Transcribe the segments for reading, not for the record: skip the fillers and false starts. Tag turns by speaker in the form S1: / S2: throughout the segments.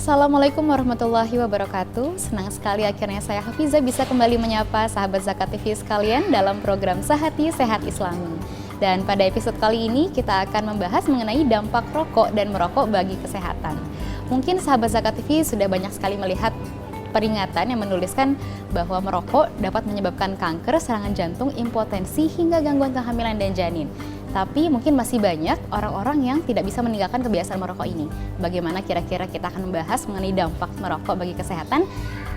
S1: Assalamualaikum warahmatullahi wabarakatuh. Senang sekali akhirnya saya Hafiza bisa kembali menyapa sahabat Zakat TV sekalian dalam program Sehati Sehat Islami. Dan pada episode kali ini kita akan membahas mengenai dampak rokok dan merokok bagi kesehatan. Mungkin sahabat Zakat TV sudah banyak sekali melihat peringatan yang menuliskan bahwa merokok dapat menyebabkan kanker, serangan jantung, impotensi, hingga gangguan kehamilan dan janin. Tapi mungkin masih banyak orang-orang yang tidak bisa meninggalkan kebiasaan merokok ini. Bagaimana kira-kira kita akan membahas mengenai dampak merokok bagi kesehatan?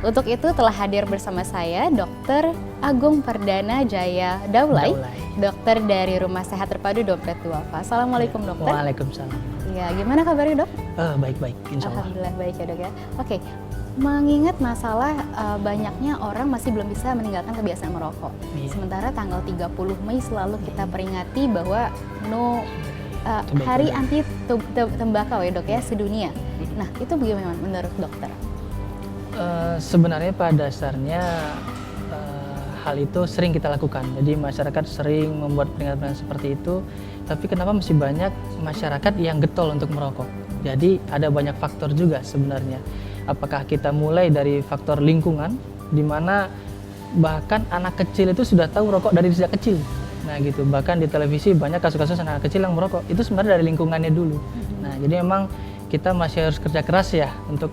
S1: Untuk itu telah hadir bersama saya Dr. Agung Perdana Jaya Daulay, dokter dari Rumah Sehat Terpadu Dompet Duafa. Assalamualaikum dokter.
S2: Waalaikumsalam.
S1: Ya, gimana kabarnya dok?
S2: Baik-baik, insya Allah.
S1: Alhamdulillah baik ya dok ya. Oke, mengingat masalah banyaknya orang masih belum bisa meninggalkan kebiasaan merokok.
S2: Iya.
S1: Sementara tanggal 30 Mei selalu kita peringati bahwa hari anti tembakau ya dok ya sedunia. Nah itu bagaimana menurut dokter?
S2: Sebenarnya pada dasarnya hal itu sering kita lakukan. Jadi masyarakat sering membuat peringatan seperti itu. Tapi kenapa masih banyak masyarakat yang getol untuk merokok? Jadi ada banyak faktor juga sebenarnya. Apakah kita mulai dari faktor lingkungan, di mana bahkan anak kecil itu sudah tahu rokok dari sejak kecil. Nah gitu, bahkan di televisi banyak kasus-kasus anak kecil yang merokok. Itu sebenarnya dari lingkungannya dulu. Nah jadi memang kita masih harus kerja keras ya untuk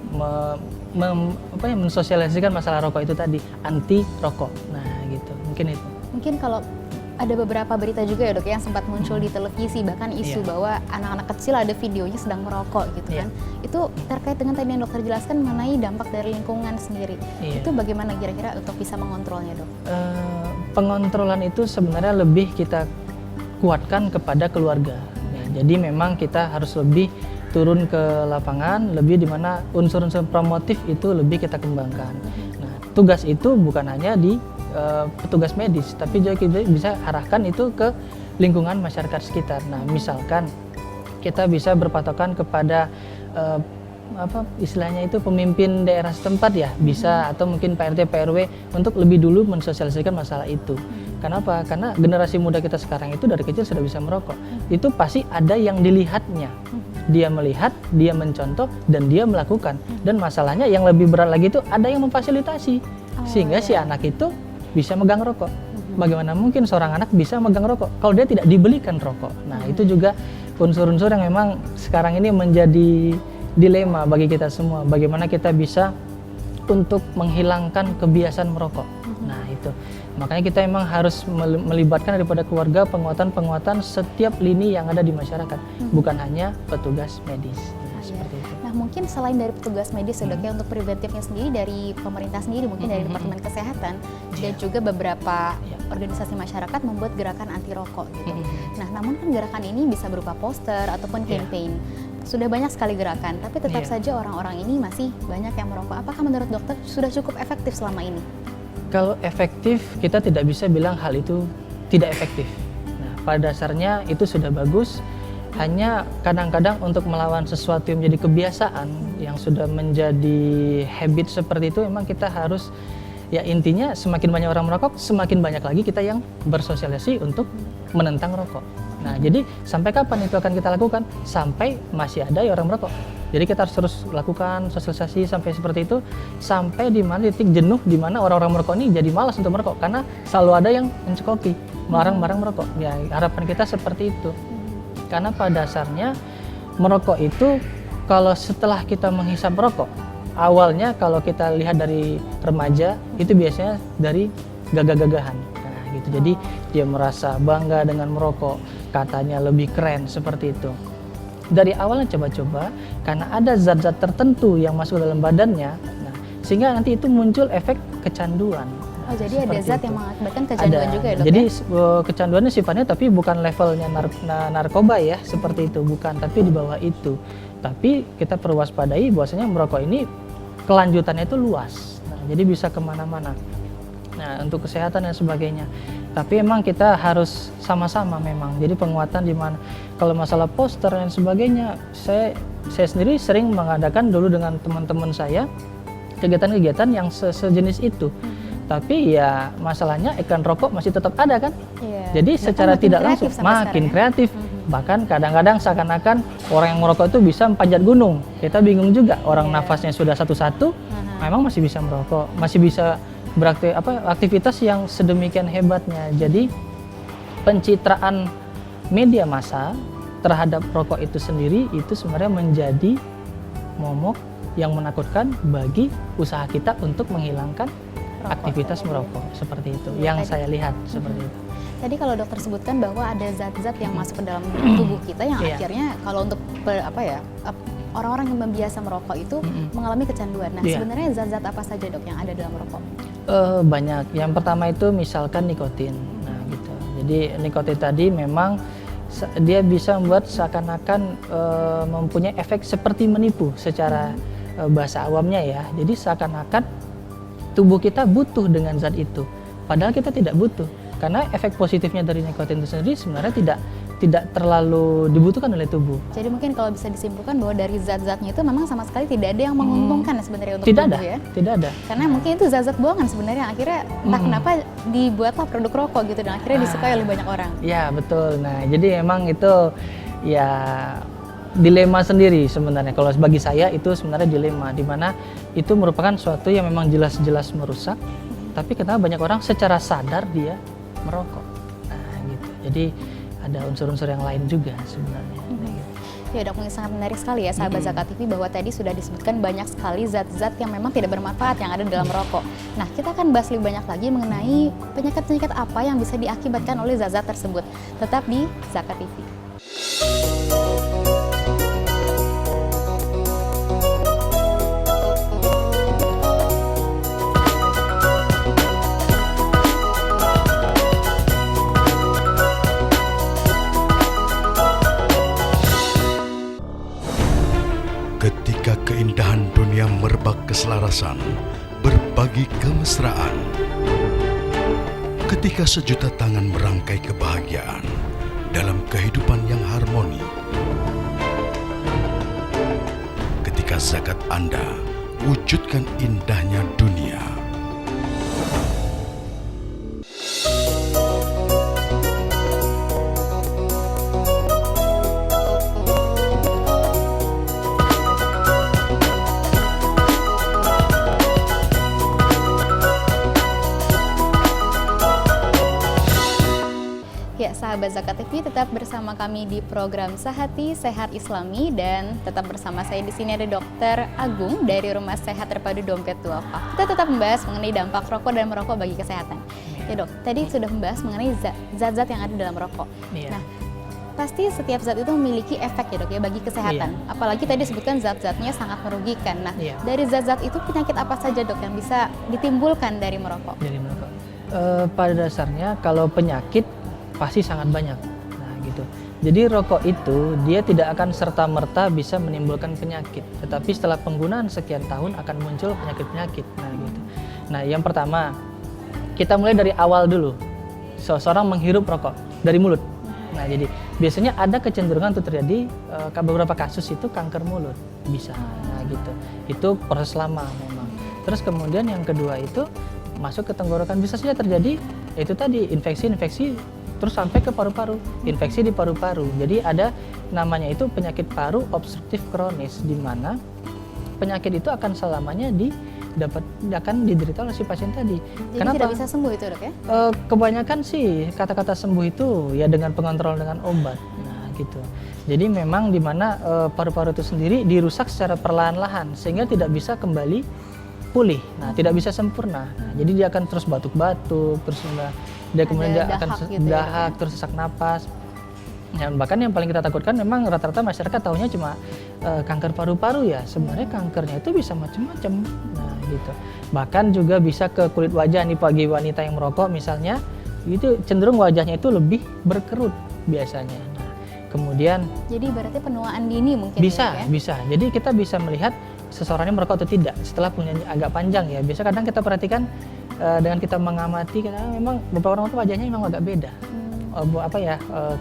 S2: mensosialisasikan masalah rokok itu tadi, anti rokok. Nah gitu, mungkin itu.
S1: Mungkin kalau ada beberapa berita juga ya dok yang sempat muncul di televisi, bahkan isu bahwa anak-anak kecil ada videonya sedang merokok gitu kan. Itu terkait dengan tadi yang dokter jelaskan mengenai dampak dari lingkungan sendiri. Itu bagaimana kira-kira untuk bisa mengontrolnya dok?
S2: Pengontrolan itu sebenarnya lebih kita kuatkan kepada keluarga. Ya, jadi memang kita harus lebih turun ke lapangan, lebih di mana unsur-unsur promotif itu lebih kita kembangkan. Nah, tugas itu bukan hanya di petugas medis, tapi juga kita bisa arahkan itu ke lingkungan masyarakat sekitar. Nah, misalkan kita bisa berpatokan kepada istilahnya itu pemimpin daerah setempat ya, bisa atau mungkin Pak RT, Pak RW untuk lebih dulu mensosialisasikan masalah itu. Kenapa? Karena generasi muda kita sekarang itu dari kecil sudah bisa merokok. Itu pasti ada yang dilihatnya. Dia melihat, dia mencontoh, dan dia melakukan. Dan masalahnya yang lebih berat lagi itu ada yang memfasilitasi. Sehingga si anak itu bisa megang rokok. Bagaimana mungkin seorang anak bisa megang rokok kalau dia tidak dibelikan rokok? Nah, itu juga unsur-unsur yang memang sekarang ini menjadi dilema bagi kita semua. Bagaimana kita bisa untuk menghilangkan kebiasaan merokok. Nah, itu. Makanya kita memang harus melibatkan daripada keluarga, penguatan setiap lini yang ada di masyarakat, bukan hanya petugas medis. Seperti itu.
S1: Nah mungkin selain dari petugas medis ya dok ya, untuk preventifnya sendiri dari pemerintah sendiri, mungkin dari Departemen Kesehatan dan juga beberapa organisasi masyarakat membuat gerakan anti rokok gitu. Nah namun kan gerakan ini bisa berupa poster ataupun campaign. Sudah banyak sekali gerakan, tapi tetap saja orang-orang ini masih banyak yang merokok. Apakah menurut dokter sudah cukup efektif selama ini?
S2: Kalau efektif, kita tidak bisa bilang hal itu tidak efektif. Nah, pada dasarnya itu sudah bagus. Hanya kadang-kadang untuk melawan sesuatu yang menjadi kebiasaan, yang sudah menjadi habit seperti itu, memang kita harus, ya intinya semakin banyak orang merokok, semakin banyak lagi kita yang bersosialisasi untuk menentang rokok. Nah, jadi sampai kapan itu akan kita lakukan? Sampai masih ada orang merokok. Jadi kita harus terus lakukan sosialisasi sampai seperti itu, sampai di mana titik jenuh, di mana orang-orang merokok ini jadi malas untuk merokok, karena selalu ada yang mencekoki, melarang merokok. Ya, harapan kita seperti itu. Karena pada dasarnya merokok itu kalau setelah kita menghisap rokok, awalnya kalau kita lihat dari remaja itu biasanya dari gagah-gagahan. Nah, gitu. Jadi dia merasa bangga dengan merokok, katanya lebih keren seperti itu. Dari awalnya coba-coba karena ada zat-zat tertentu yang masuk dalam badannya, nah, sehingga nanti itu muncul efek kecanduan.
S1: Oh, jadi ada zat yang mengakibatkan kecanduan juga ya dok?
S2: Jadi kecanduannya sifatnya tapi bukan levelnya narkoba ya, seperti itu, bukan, tapi di bawah itu. Tapi kita perlu waspadai bahwasanya merokok ini kelanjutannya itu luas, nah, jadi bisa kemana-mana. Nah, untuk kesehatan dan sebagainya. Tapi emang kita harus sama-sama memang. Jadi penguatan di mana kalau masalah poster dan sebagainya, saya sendiri sering mengadakan dulu dengan teman-teman saya kegiatan-kegiatan yang sejenis itu. Tapi ya masalahnya iklan rokok masih tetap ada kan. Jadi secara tidak langsung makin kreatif. Bahkan kadang-kadang seakan-akan orang yang merokok itu bisa mempanjat gunung. Kita bingung juga, orang nafasnya sudah satu-satu, memang masih bisa merokok, masih bisa aktivitas yang sedemikian hebatnya. Jadi pencitraan media massa terhadap rokok itu sendiri itu sebenarnya menjadi momok yang menakutkan bagi usaha kita untuk menghilangkan aktivitas merokok seperti itu. Yang saya lihat seperti itu.
S1: Tadi kalau dokter sebutkan bahwa ada zat-zat yang masuk ke dalam tubuh kita yang akhirnya kalau untuk orang-orang yang membiasa merokok itu mengalami kecanduan. Nah, sebenarnya zat-zat apa saja dok yang ada dalam rokok?
S2: Banyak. Yang pertama itu misalkan nikotin. Nah, gitu. Jadi nikotin tadi memang dia bisa membuat seakan-akan mempunyai efek seperti menipu secara bahasa awamnya ya. Jadi seakan-akan tubuh kita butuh dengan zat itu. Padahal kita tidak butuh. Karena efek positifnya dari nikotin itu sendiri sebenarnya tidak terlalu dibutuhkan oleh tubuh.
S1: Jadi mungkin kalau bisa disimpulkan bahwa dari zat-zatnya itu memang sama sekali tidak ada yang menguntungkan sebenarnya untuk tubuh ya?
S2: Tidak ada.
S1: Karena mungkin itu zat-zat buangan sebenarnya, akhirnya entah kenapa dibuatlah produk rokok gitu dan akhirnya disukai oleh banyak orang.
S2: Ya betul. Nah jadi memang itu ya dilema sendiri sebenarnya. Kalau bagi saya itu sebenarnya dilema, di mana itu merupakan suatu yang memang jelas-jelas merusak, tapi kenapa banyak orang secara sadar dia merokok. Nah gitu. Jadi ada unsur-unsur yang lain juga sebenarnya.
S1: Ya dok, mungkin sangat menarik sekali ya sahabat Zakat TV bahwa tadi sudah disebutkan banyak sekali zat-zat yang memang tidak bermanfaat yang ada dalam rokok. Nah kita akan bahas lebih banyak lagi mengenai penyakit-penyakit apa yang bisa diakibatkan oleh zat-zat tersebut. Tetap di Zakat TV.
S3: Ketika keindahan dunia merebak keselarasan, berbagi kemesraan. Ketika sejuta tangan merangkai kebahagiaan dalam kehidupan yang harmoni. Ketika zakat Anda wujudkan indahnya dunia.
S1: Ya, sahabat Zakat TV tetap bersama kami di program Sehati Sehat Islami dan tetap bersama saya di sini ada Dr. Agung dari Rumah Sehat Terpadu Dompet Duafa. Kita tetap membahas mengenai dampak rokok dan merokok bagi kesehatan. Ya dok, tadi sudah membahas mengenai zat-zat yang ada dalam rokok. Nah, pasti setiap zat itu memiliki efek ya dok ya bagi kesehatan. Apalagi tadi sebutkan zat-zatnya sangat merugikan. Nah, dari zat-zat itu penyakit apa saja dok yang bisa ditimbulkan dari merokok?
S2: Dari merokok. Pada dasarnya kalau penyakit pasti sangat banyak. Nah, gitu. Jadi rokok itu dia tidak akan serta-merta bisa menimbulkan penyakit, tetapi setelah penggunaan sekian tahun akan muncul penyakit-penyakit. Nah, gitu. Nah, yang pertama kita mulai dari awal dulu. Seseorang menghirup rokok dari mulut. Nah, jadi biasanya ada kecenderungan untuk terjadi beberapa kasus itu kanker mulut bisa. Nah, gitu. Itu proses lama memang. Terus kemudian yang kedua itu masuk ke tenggorokan, bisa saja terjadi itu tadi infeksi terus sampai ke paru-paru, infeksi di paru-paru. Jadi ada namanya itu penyakit paru obstruktif kronis, di mana penyakit itu akan selamanya akan diderita oleh si pasien tadi.
S1: Jadi
S2: kenapa?
S1: Tidak bisa sembuh itu dok ya?
S2: Kebanyakan sih kata-kata sembuh itu ya dengan pengontrol dengan obat. Nah gitu. Jadi memang di mana paru-paru itu sendiri dirusak secara perlahan-lahan sehingga tidak bisa kembali pulih. Nah, tidak bisa sempurna. Nah, jadi dia akan terus batuk-batuk, terus dia kemudian dia akan dahak, terus sesak napas. Ya, bahkan yang paling kita takutkan memang rata-rata masyarakat tahunya cuma kanker paru-paru ya. Sebenarnya kankernya itu bisa macam-macam. Nah, gitu. Bahkan juga bisa ke kulit wajah nih bagi wanita yang merokok misalnya, itu cenderung wajahnya itu lebih berkerut biasanya. Nah, kemudian
S1: jadi berarti penuaan dini mungkin
S2: bisa,
S1: ya?
S2: bisa. Jadi kita bisa melihat seseorang ini merokok atau tidak setelah punya agak panjang ya. Biasa kadang kita perhatikan dengan kita mengamati, kadang memang beberapa orang itu wajahnya memang agak beda.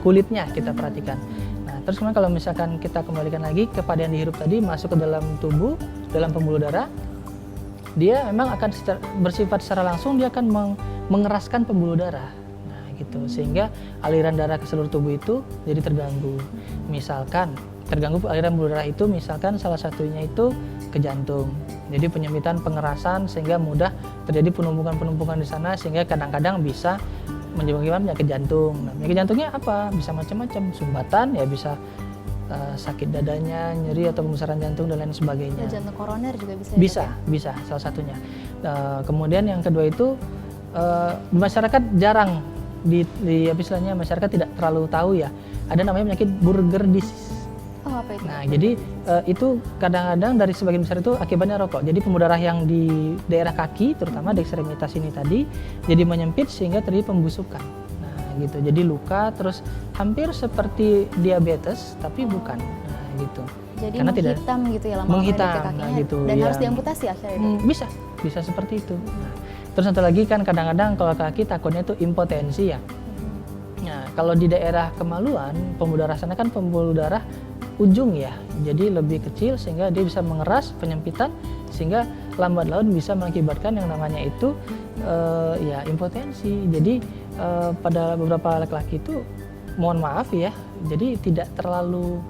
S2: Kulitnya kita perhatikan. Nah, terus kemudian kalau misalkan kita kembalikan lagi kepada yang dihirup tadi masuk ke dalam tubuh, dalam pembuluh darah, dia memang akan bersifat secara langsung dia akan mengeraskan pembuluh darah. Nah, gitu. Sehingga aliran darah ke seluruh tubuh itu jadi terganggu. Misalkan terganggu aliran pembuluh darah itu misalkan salah satunya itu ke jantung. Jadi penyempitan pengerasan sehingga mudah terjadi penumpukan di sana sehingga kadang-kadang bisa menyebabkan penyakit jantung. Nah, penyakit jantungnya apa? Bisa macam-macam, sumbatan ya bisa sakit dadanya, nyeri atau pembesaran jantung dan lain sebagainya.
S1: Jantung koroner juga bisa.
S2: Bisa salah satunya. Kemudian yang kedua itu masyarakat jarang istilahnya masyarakat tidak terlalu tahu ya. Ada namanya penyakit Burger disease.
S1: Oh, apa itu?
S2: Nah, jadi itu kadang-kadang dari sebagian besar itu akibatnya rokok. Jadi pembuluh darah yang di daerah kaki, terutama di ekstremitas ini tadi, jadi menyempit sehingga terjadi pembusukan. Nah, gitu. Jadi luka, terus hampir seperti diabetes, tapi bukan. Nah, gitu.
S1: Jadi
S2: karena
S1: menghitam gitu ya lama-lama di kakinya.
S2: Nah, gitu,
S1: dan
S2: ya.
S1: harus diamputasi akhirnya itu?
S2: Bisa seperti itu. Nah, terus satu lagi kan kadang-kadang kalau kaki takutnya itu impotensi ya. Nah, kalau di daerah kemaluan, pembuluh darah sana kan pembuluh darah ujung ya, jadi lebih kecil sehingga dia bisa mengeras penyempitan sehingga lambat laun bisa mengakibatkan yang namanya itu impotensi. Jadi pada beberapa laki-laki itu mohon maaf ya, jadi tidak terlalu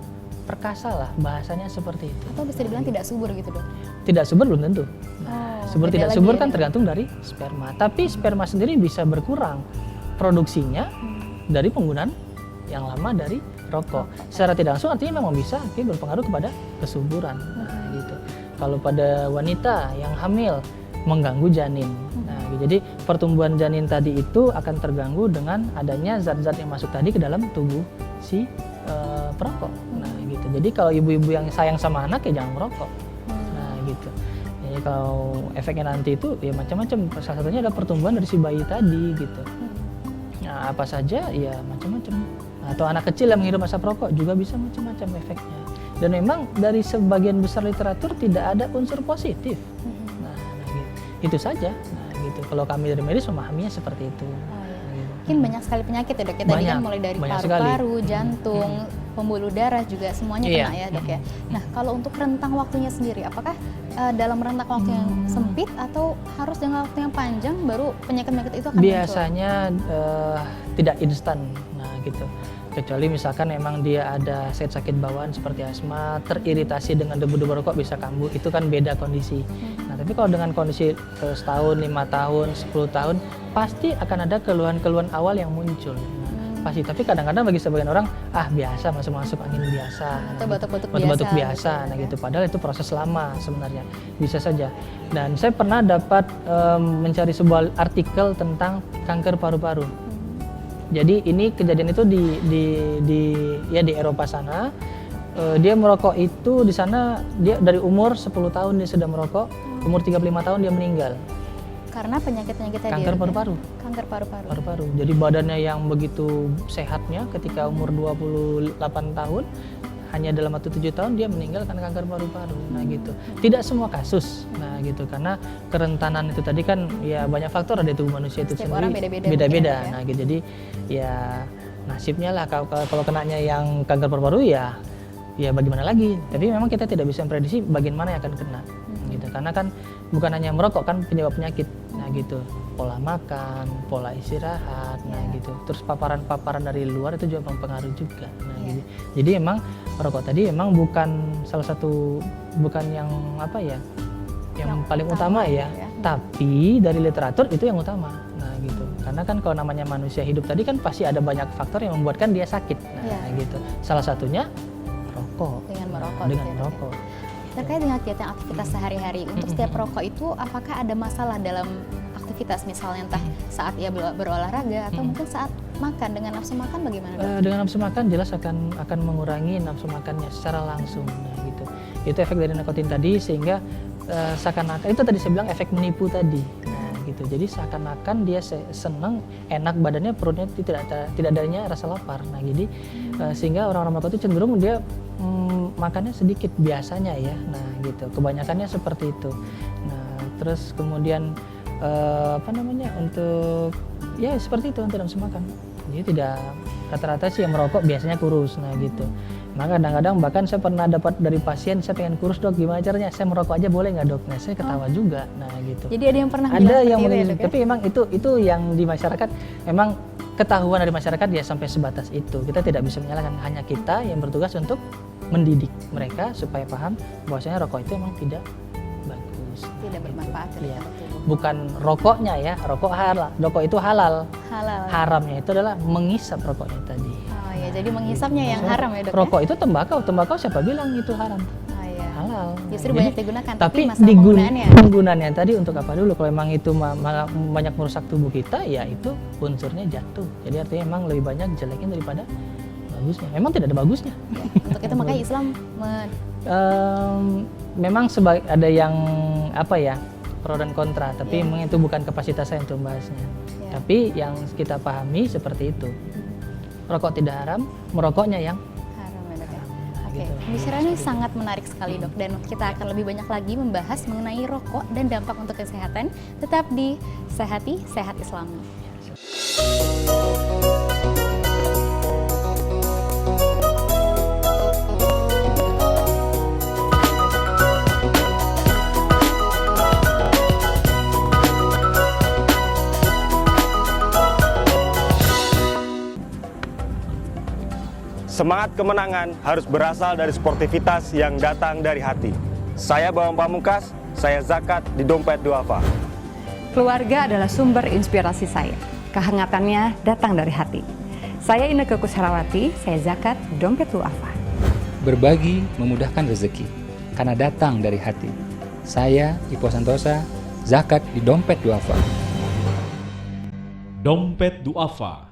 S2: perkasa lah bahasanya seperti itu.
S1: Atau bisa dibilang tidak subur gitu dok?
S2: Tidak subur belum tentu. Nah, subur tidak subur kan tergantung dari sperma. Tapi sperma sendiri bisa berkurang produksinya dari penggunaan yang lama dari rokok. Secara tidak langsung artinya memang bisa berpengaruh kepada kesuburan. Nah, gitu. Kalau pada wanita yang hamil mengganggu janin. Nah, gitu. Jadi pertumbuhan janin tadi itu akan terganggu dengan adanya zat-zat yang masuk tadi ke dalam tubuh si perokok. Nah, gitu. Jadi kalau ibu-ibu yang sayang sama anak ya jangan merokok. Nah, gitu. Jadi kalau efeknya nanti itu ya macam-macam. Salah satunya adalah pertumbuhan dari si bayi tadi gitu. Nah, apa saja ya macam-macam. Atau anak kecil yang menghirup asap rokok juga bisa macam-macam efeknya. Dan memang dari sebagian besar literatur tidak ada unsur positif. Nah, gitu. Itu saja. Nah, gitu. Kalau kami dari medis memahaminya seperti itu.
S1: Mungkin banyak sekali penyakit ya dok. Ya, tadi kan mulai dari paru-paru, jantung, pembuluh darah juga semuanya kena ya dok ya. Nah, kalau untuk rentang waktunya sendiri, apakah dalam rentang waktu yang sempit atau harus dengan waktu yang panjang baru penyakit-penyakit itu akan muncul?
S2: Biasanya tidak instan. Nah, gitu. Kecuali misalkan memang dia ada sakit bawaan seperti asma, teriritasi dengan debu-debu rokok bisa kambuh, itu kan beda kondisi. Nah, tapi kalau dengan kondisi setahun, 5 tahun, 10 tahun, pasti akan ada keluhan-keluhan awal yang muncul. Nah, pasti, tapi kadang-kadang bagi sebagian orang, biasa masuk-masuk angin biasa.
S1: Atau
S2: batuk-batuk biasa. Nah, gitu. Padahal itu proses lama sebenarnya, bisa saja. Dan saya pernah dapat mencari sebuah artikel tentang kanker paru-paru. Jadi ini kejadian itu di Eropa sana. Dia merokok itu di sana dia dari umur 10 tahun dia sudah merokok, umur 35 tahun dia meninggal.
S1: Karena penyakit-penyakit tadi.
S2: Kanker paru-paru.
S1: Kanker paru-paru.
S2: Paru-paru. Jadi badannya yang begitu sehatnya ketika umur 28 tahun hanya dalam waktu 7 tahun dia meninggal karena kanker paru-paru. Nah, gitu. Tidak semua kasus. Nah, gitu. Karena kerentanan itu tadi kan ya banyak faktor ada di tubuh manusia itu
S1: setiap
S2: sendiri.
S1: Orang
S2: beda-beda. Ya. Nah, gitu. Jadi ya nasibnya lah kalau kenanya yang kanker paru-paru ya bagaimana lagi. Tapi memang kita tidak bisa memprediksi bagaimana yang akan kena. Gitu. Karena kan bukan hanya merokok kan penyebab penyakit. Nah, gitu. Pola makan, pola istirahat, nah gitu. Terus paparan-paparan dari luar itu juga mempengaruhi juga. Nah, gitu. Jadi emang rokok tadi emang bukan salah satu yang paling utama ya. Tapi dari literatur itu yang utama. Nah, gitu. Karena kan kalau namanya manusia hidup tadi kan pasti ada banyak faktor yang membuatkan dia sakit. Nah, gitu. Salah satunya rokok.
S1: Dengan merokok.
S2: Dengan merokok.
S1: Terkait dengan kegiatan aktivitas sehari-hari, untuk setiap perokok itu apakah ada masalah dalam aktivitas misalnya entah saat ia berolahraga atau mungkin saat makan, dengan nafsu makan bagaimana?
S2: Dengan nafsu makan jelas akan mengurangi nafsu makannya secara langsung. Nah, gitu. Itu efek dari nikotin tadi sehingga seakan-akan itu tadi saya bilang efek menipu tadi. Nah, gitu. Jadi seakan-akan dia senang, enak badannya, perutnya tidak adanya rasa lapar. Nah, jadi sehingga orang-orang merokok itu cenderung dia makannya sedikit biasanya ya. Nah gitu, kebanyakannya seperti itu. Nah terus kemudian untuk ya seperti itu untuk nafsu makan. Jadi tidak, rata-rata sih yang merokok biasanya kurus. Nah gitu. Maka kadang-kadang bahkan saya pernah dapat dari pasien, saya pengen kurus dok, gimana caranya? Saya merokok aja boleh nggak dok? Nah saya ketawa juga. Nah gitu.
S1: Jadi ada yang pernah
S2: Ada
S1: bilang
S2: yang
S1: seperti itu ya, dok, ya?
S2: tapi emang itu yang di masyarakat memang ketahuan dari masyarakat ya sampai sebatas itu. Kita tidak bisa menyalahkan, hanya kita yang bertugas untuk mendidik mereka supaya paham bahwasanya rokok itu emang tidak bagus.
S1: Tidak bermanfaat
S2: Iya.
S1: terhadap tubuh.
S2: Bukan rokoknya ya, rokok halal. Rokok itu halal.
S1: Halal.
S2: Haramnya itu adalah mengisap rokoknya tadi.
S1: Oh ya, jadi menghisapnya yang haram ya dok?
S2: Rokok itu tembakau siapa bilang itu haram?
S1: Oh iya.
S2: Halal.
S1: Justru
S2: Jadi,
S1: banyak digunakan,
S2: tapi
S1: masalah penggunaannya.
S2: penggunaannya tadi untuk apa dulu? Kalau memang itu banyak merusak tubuh kita, ya itu unsurnya jatuh. Jadi artinya memang lebih banyak jeleknya daripada bagusnya. Memang tidak ada bagusnya.
S1: Ya, untuk itu makanya Islam
S2: Memang ada yang pro dan kontra, tapi memang itu bukan kapasitas saya untuk membahasnya.
S1: Ya.
S2: Tapi yang kita pahami seperti itu. Rokok tidak haram, merokoknya yang
S1: haram ya dok ya. Oke,
S2: gitu.
S1: pembicaraan ini sangat menarik sekali dok, dan kita akan lebih banyak lagi membahas mengenai rokok dan dampak untuk kesehatan. Tetap di Sehati Sehat Islami.
S4: Semangat kemenangan harus berasal dari sportivitas yang datang dari hati. Saya Bambang Pamungkas, saya zakat di Dompet Duafa.
S5: Keluarga adalah sumber inspirasi saya. Kehangatannya datang dari hati. Saya Inneke Kusharawati, saya zakat Dompet Duafa.
S6: Berbagi memudahkan rezeki, karena datang dari hati. Saya Ipo Santosa, zakat di Dompet Duafa.
S7: Dompet Duafa.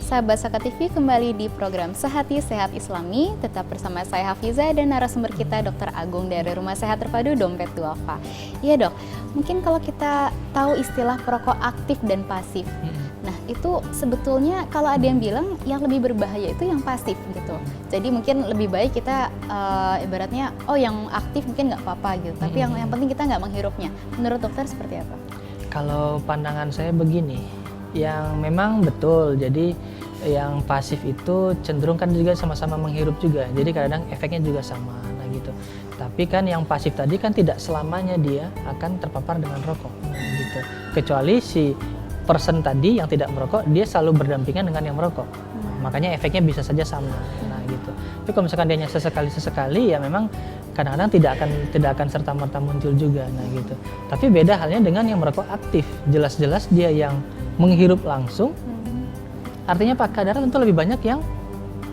S1: Sahabat Zakat TV, kembali di program Sehati Sehat Islami. Tetap bersama saya Hafiza dan narasumber kita Dr. Agung dari Rumah Sehat Terpadu Dompet Duafa. Iya dok, mungkin kalau kita tahu istilah perokok aktif dan pasif. Nah itu sebetulnya kalau ada yang bilang yang lebih berbahaya itu yang pasif gitu. Jadi mungkin lebih baik kita ibaratnya yang aktif mungkin nggak apa-apa gitu. Tapi yang penting kita nggak menghirupnya. Menurut dokter seperti apa?
S2: Kalau pandangan saya begini, yang memang betul. Jadi yang pasif itu cenderung kan juga sama-sama menghirup juga. Jadi kadang efeknya juga sama. Nah gitu. Tapi kan yang pasif tadi kan tidak selamanya dia akan terpapar dengan rokok. Nah gitu. Kecuali si person tadi yang tidak merokok, dia selalu berdampingan dengan yang merokok. Makanya efeknya bisa saja sama. Nah gitu. Tapi kalau misalkan dia hanya sesekali ya memang kadang-kadang tidak akan serta-merta muncul juga. Nah gitu. Tapi beda halnya dengan yang merokok aktif. Jelas-jelas dia yang menghirup langsung. Artinya kadar tentu lebih banyak yang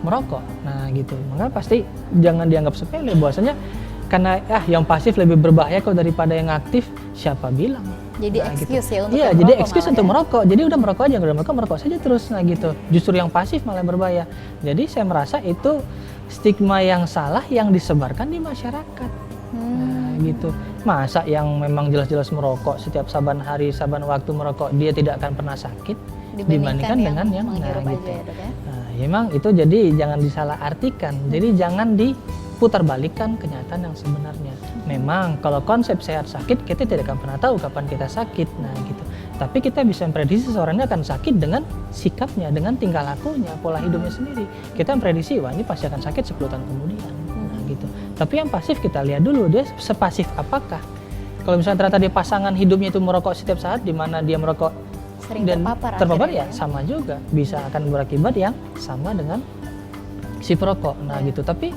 S2: merokok. Nah gitu. Maka pasti jangan dianggap sepele bahwasanya karena yang pasif lebih berbahaya kok daripada yang aktif, siapa bilang?
S1: Jadi excuse
S2: gitu.
S1: ya untuk
S2: Iya,
S1: yang
S2: jadi
S1: merokok
S2: excuse
S1: malah
S2: untuk
S1: ya.
S2: merokok. Jadi udah merokok aja, udah merokok saja terus. Nah gitu. Justru yang pasif malah berbahaya. Jadi saya merasa itu stigma yang salah yang disebarkan di masyarakat. Nah gitu. Masa yang memang jelas-jelas merokok setiap saban hari, saban waktu merokok, dia tidak akan pernah sakit dibandingkan dengan yang
S1: menghirup aja
S2: gitu.
S1: ya dok ya.
S2: Nah, memang itu jadi jangan disalah artikan. Jadi jangan diputarbalikkan kenyataan yang sebenarnya. Memang kalau konsep sehat sakit, kita tidak akan pernah tahu kapan kita sakit. Nah gitu. Tapi kita bisa memprediksi seseorang ini akan sakit dengan sikapnya, dengan tingkah lakunya, pola hidupnya sendiri. Kita memprediksi, wah ini pasti akan sakit 10 tahun kemudian. Nah gitu. Tapi yang pasif kita lihat dulu, dia sepasif apakah? Kalau misalnya ternyata dia pasangan hidupnya itu merokok setiap saat, di mana dia merokok
S1: Sering
S2: dan
S1: terpapar
S2: ya
S1: akhirnya.
S2: sama juga, bisa akan berakibat yang sama dengan si perokok. Nah gitu. Tapi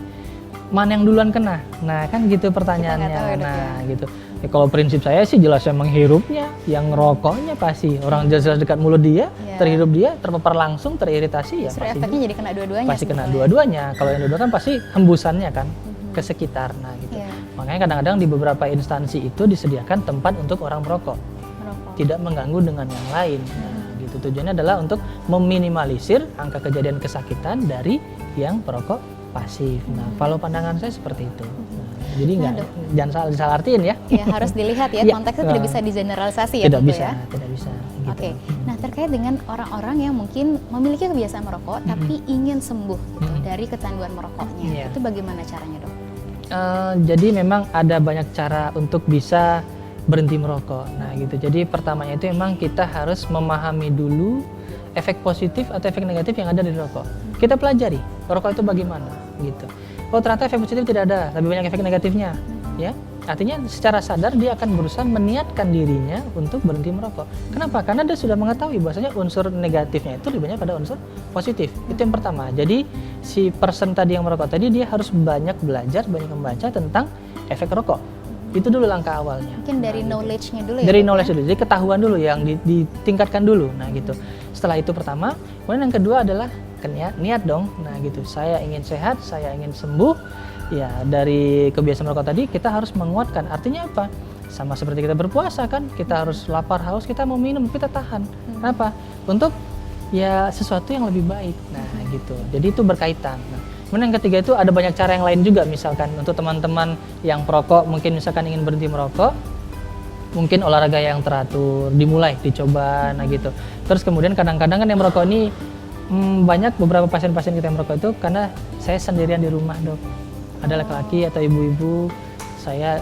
S2: mana yang duluan kena? Nah kan gitu pertanyaannya.
S1: Kita nggak tahu ya, Dok,
S2: Nah gitu. Ya, kalau prinsip saya sih jelas yang menghirupnya, yang ngerokoknya pasti orang jelas dekat mulut dia,
S1: Iya.
S2: terhirup dia, terpapar langsung, teriritasi ya
S1: Justru
S2: pasti
S1: efeknya jadi kena dua-duanya.
S2: pasti kena
S1: sebetulnya.
S2: dua-duanya. Kalau yang dua-dua kan pasti hembusannya kan ke sekitar. Nah gitu.
S1: Iya.
S2: Makanya kadang-kadang di beberapa instansi itu disediakan tempat untuk orang merokok,
S1: Merokok.
S2: tidak mengganggu dengan yang lain. Nah, gitu. gitu. Tujuannya adalah untuk meminimalisir angka kejadian kesakitan dari yang perokok pasif. Nah, kalau pandangan saya seperti itu. Nah, jadi jangan salah artiin ya.
S1: Ya harus dilihat ya,
S2: Iya,
S1: konteksnya tidak bisa digeneralisasi ya
S2: Tidak
S1: tentu
S2: bisa,
S1: ya.
S2: tidak bisa. Gitu.
S1: Oke, nah terkait dengan orang-orang yang mungkin memiliki kebiasaan merokok tapi ingin sembuh gitu dari kecanduan merokoknya,
S2: Iya.
S1: itu bagaimana caranya dok?
S2: Jadi memang ada banyak cara untuk bisa berhenti merokok. Nah gitu. Jadi pertamanya itu memang kita harus memahami dulu efek positif atau efek negatif yang ada dari rokok. Kita pelajari rokok itu bagaimana gitu. Oh ternyata efek positif tidak ada, lebih banyak efek negatifnya. Ya, artinya secara sadar dia akan berusaha meniatkan dirinya untuk berhenti merokok. Kenapa? Karena dia sudah mengetahui bahwasanya unsur negatifnya itu lebih banyak pada unsur positif. Itu yang pertama. Jadi si person tadi yang merokok tadi dia harus banyak belajar, banyak membaca tentang efek rokok. Itu dulu langkah awalnya.
S1: Mungkin dari knowledge-nya dulu ya.
S2: Dari
S1: dok,
S2: knowledge
S1: ya?
S2: dulu, jadi ketahuan dulu yang ditingkatkan dulu. Nah gitu. Setelah itu pertama, kemudian yang kedua adalah niat dong. Nah gitu. Saya ingin sehat, saya ingin sembuh. Ya dari kebiasaan merokok tadi kita harus menguatkan. Artinya apa? Sama seperti kita berpuasa kan, kita harus lapar haus, kita mau minum, kita tahan. Kenapa? Untuk ya sesuatu yang lebih baik. Nah gitu. Jadi itu berkaitan. Nah, kemudian yang ketiga itu ada banyak cara yang lain juga, misalkan untuk teman-teman yang perokok mungkin misalkan ingin berhenti merokok, mungkin olahraga yang teratur dimulai dicoba. Nah gitu. Terus kemudian kadang-kadang kan yang merokok ini banyak beberapa pasien-pasien kita yang merokok itu karena saya sendirian di rumah dok, ada laki-laki atau ibu-ibu, saya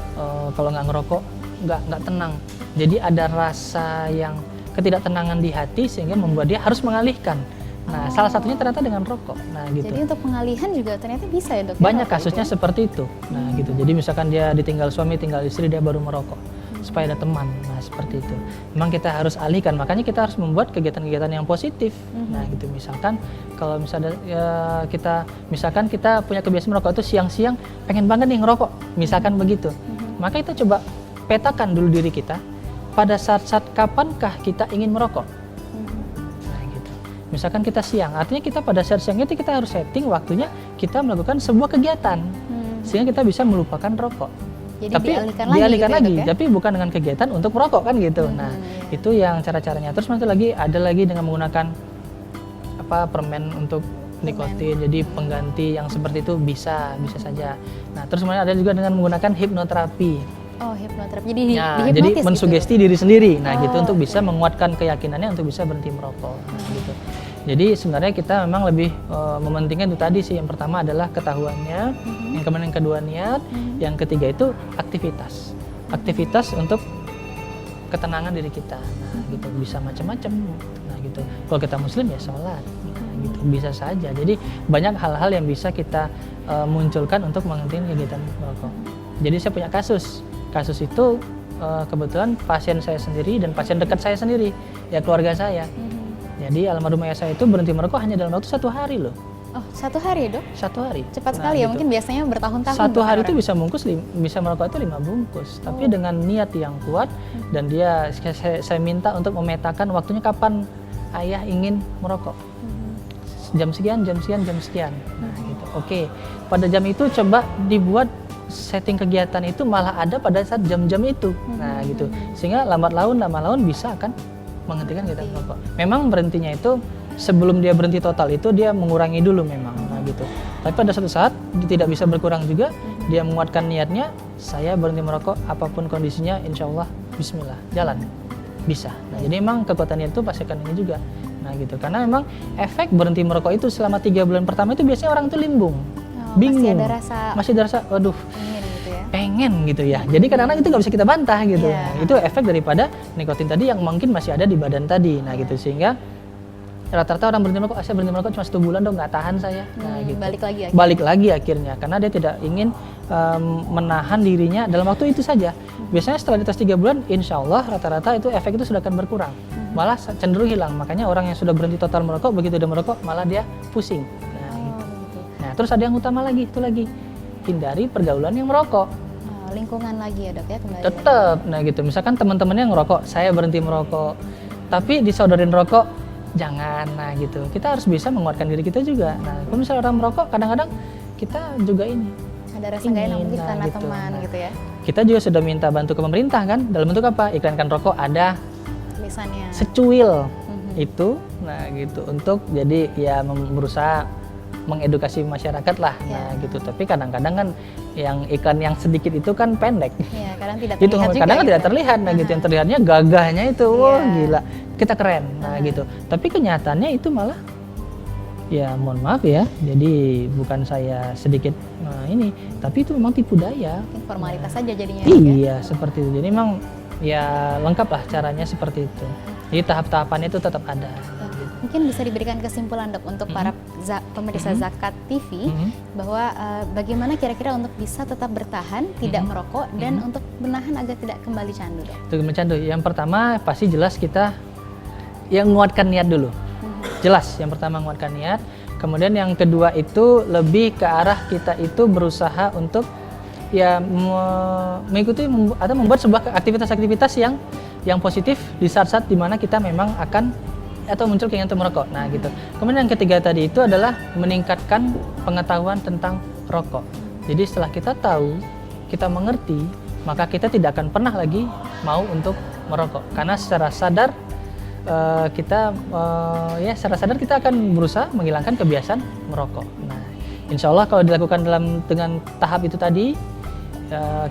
S2: kalau nggak ngerokok nggak tenang, jadi ada rasa yang ketidaktenangan di hati sehingga membuat dia harus mengalihkan. Nah, salah satunya ternyata dengan rokok. Nah, gitu.
S1: Jadi untuk pengalihan juga ternyata bisa ya dok?
S2: Banyak
S1: merokok
S2: kasusnya
S1: itu ya?
S2: seperti itu. Nah, gitu. Jadi misalkan dia ditinggal suami, tinggal istri, dia baru merokok supaya ada teman. Nah, seperti itu. Memang kita harus alihkan. Makanya kita harus membuat kegiatan-kegiatan yang positif. Nah, gitu. Misalkan kalau misalnya misalkan kita punya kebiasaan merokok itu siang-siang pengen banget nih ngerokok. Misalkan begitu. Maka kita coba petakan dulu diri kita pada saat-saat kapankah kita ingin merokok. Misalkan kita siang, artinya kita pada saat siang itu kita harus setting waktunya kita melakukan sebuah kegiatan sehingga kita bisa melupakan rokok.
S1: Jadi
S2: Tapi
S1: dialihkan lagi gitu ya, dok, ya?
S2: tapi bukan dengan kegiatan untuk merokok kan gitu. Nah,
S1: iya.
S2: itu yang cara-caranya. Terus nanti ada lagi dengan menggunakan permen untuk nikotin. Jadi pengganti yang seperti itu bisa saja. Nah, terus kemudian ada juga dengan menggunakan hipnoterapi.
S1: Oh, hipnoterapi. Jadi
S2: Nah,
S1: dihipnotis
S2: jadi
S1: gitu,
S2: mensugesti
S1: dok?
S2: diri sendiri. Nah, gitu untuk
S1: oke.
S2: bisa menguatkan keyakinannya untuk bisa berhenti merokok. Nah, gitu. Jadi sebenarnya kita memang lebih mementingkan itu tadi sih. Yang pertama adalah ketahuannya, yang kemudian yang kedua niat, yang ketiga itu aktivitas. Aktivitas untuk ketenangan diri kita. Nah, gitu bisa macam-macam. Nah, gitu. Kalau kita muslim ya sholat. Nah, gitu bisa saja. Jadi banyak hal-hal yang bisa kita munculkan untuk menghentikan kegiatan merokok. Jadi saya punya kasus. Kasus itu kebetulan pasien saya sendiri dan pasien dekat saya sendiri, ya keluarga saya. Jadi almarhum ayah saya itu berhenti merokok hanya dalam waktu 1 hari loh.
S1: Oh, 1 hari ya dok?
S2: 1 hari.
S1: Cepat
S2: Nah,
S1: sekali ya,
S2: gitu.
S1: mungkin biasanya bertahun-tahun.
S2: 1 hari itu
S1: bahkan
S2: bisa merokok itu 5 bungkus. Tapi dengan niat yang kuat dan dia saya minta untuk memetakan waktunya kapan ayah ingin merokok. Jam sekian. Nah, gitu. Oke. Pada jam itu coba dibuat setting kegiatan itu malah ada pada saat jam-jam itu. Nah, gitu. Sehingga lambat laun bisa akan menghentikan kegiatan merokok. Memang berhentinya itu sebelum dia berhenti total itu dia mengurangi dulu memang. Nah, gitu. Tapi pada suatu saat dia tidak bisa berkurang juga, dia menguatkan niatnya, saya berhenti merokok apapun kondisinya, insya Allah bismillah, jalan. Bisa. Nah, jadi memang kekuatan niat itu pasti akan ini juga. Nah, gitu. Karena memang efek berhenti merokok itu selama 3 bulan pertama itu biasanya orang itu limbung. Bingung. Masih ada rasa, waduh,
S1: ingin gitu ya.
S2: pengen gitu ya. Jadi kadang-kadang itu nggak bisa kita bantah gitu.
S1: Iya.
S2: Nah, itu efek daripada nikotin tadi yang mungkin masih ada di badan tadi. Nah, gitu sehingga rata-rata orang berhenti merokok, saya berhenti merokok cuma 1 bulan dong, nggak tahan saya. Nah, gitu. Balik lagi akhirnya karena dia tidak ingin menahan dirinya dalam waktu itu saja. Biasanya setelah di atas 3 bulan, insya Allah rata-rata itu efek itu sudah akan berkurang. Malah cenderung hilang. Makanya orang yang sudah berhenti total merokok, begitu dia merokok malah dia pusing. Nah, gitu. Nah, terus ada yang utama lagi, itu lagi hindari pergaulan yang merokok.
S1: Lingkungan lagi ya dok ya, kembali.
S2: Tetap, nah gitu. Misalkan teman-temannya ngerokok, saya berhenti merokok, tapi disodorin rokok, jangan. Nah gitu. Kita harus bisa menguatkan diri kita juga. Nah, kalau misalnya orang merokok, kadang-kadang kita juga ini.
S1: Ada rasa nggak enak mungkin
S2: Nah,
S1: karena
S2: gitu.
S1: teman
S2: Nah,
S1: gitu ya.
S2: Kita juga sudah minta bantu ke pemerintah kan, dalam bentuk apa? Iklankan rokok ada
S1: Tulisannya.
S2: secuil. itu, nah gitu untuk jadi ya berusaha mengedukasi masyarakat lah, nah gitu. Tapi kadang-kadang kan yang iklan yang sedikit itu kan pendek,
S1: Ya, kadang tidak
S2: gitu.
S1: terlihat juga.
S2: Kadang kan
S1: gitu.
S2: tidak terlihat, nah gitu. Yang terlihatnya gagahnya itu, wah
S1: Iya.
S2: gila, kita keren, nah gitu. Tapi kenyataannya itu malah, ya mohon maaf ya, jadi bukan saya sedikit ini, tapi itu memang tipu daya.
S1: Mungkin formalitas saja jadinya. juga.
S2: Iya, seperti itu. Jadi memang ya lengkap lah caranya seperti itu. Jadi tahap-tahapannya itu tetap ada.
S1: Ya, mungkin bisa diberikan kesimpulan Dok untuk para pemirsa Zakat TV bahwa bagaimana kira-kira untuk bisa tetap bertahan, tidak merokok dan untuk menahan agar tidak kembali candu Dok.
S2: Untuk mencandu, yang pertama pasti jelas kita yang menguatkan niat dulu. Jelas, yang pertama menguatkan niat. Kemudian yang kedua itu lebih ke arah kita itu berusaha untuk ya mengikuti atau membuat sebuah aktivitas-aktivitas yang positif di saat-saat dimana kita memang akan atau muncul keinginan untuk merokok. Nah gitu. Kemudian yang ketiga tadi itu adalah meningkatkan pengetahuan tentang rokok. Jadi setelah kita tahu, kita mengerti, maka kita tidak akan pernah lagi mau untuk merokok. Karena secara sadar kita akan berusaha menghilangkan kebiasaan merokok. Nah, insya Allah kalau dilakukan dengan tahap itu tadi,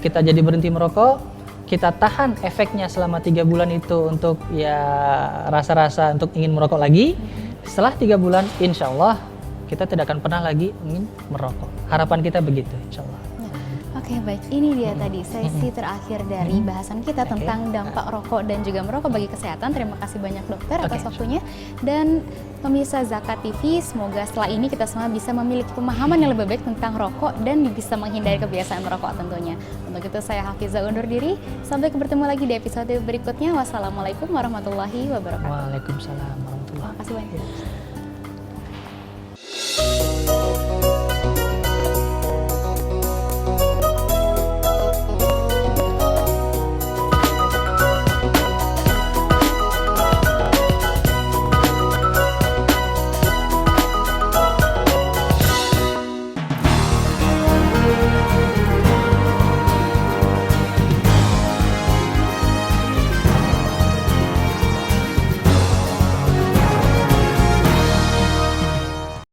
S2: kita jadi berhenti merokok. Kita tahan efeknya selama 3 bulan itu untuk ya rasa-rasa untuk ingin merokok lagi. Setelah 3 bulan, insya Allah kita tidak akan pernah lagi ingin merokok. Harapan kita begitu, insya Allah.
S1: Oke, baik. Ini dia tadi sesi terakhir dari bahasan kita tentang dampak rokok dan juga merokok bagi kesehatan. Terima kasih banyak dokter atas waktunya. Dan pemirsa Zakat TV, semoga setelah ini kita semua bisa memiliki pemahaman yang lebih baik tentang rokok dan bisa menghindari kebiasaan merokok tentunya. Untuk itu saya Hafizah undur diri. Sampai bertemu lagi di episode berikutnya. Wassalamualaikum warahmatullahi wabarakatuh.
S2: Waalaikumsalam warahmatullahi
S1: Terima kasih banyak.
S2: wabarakatuh.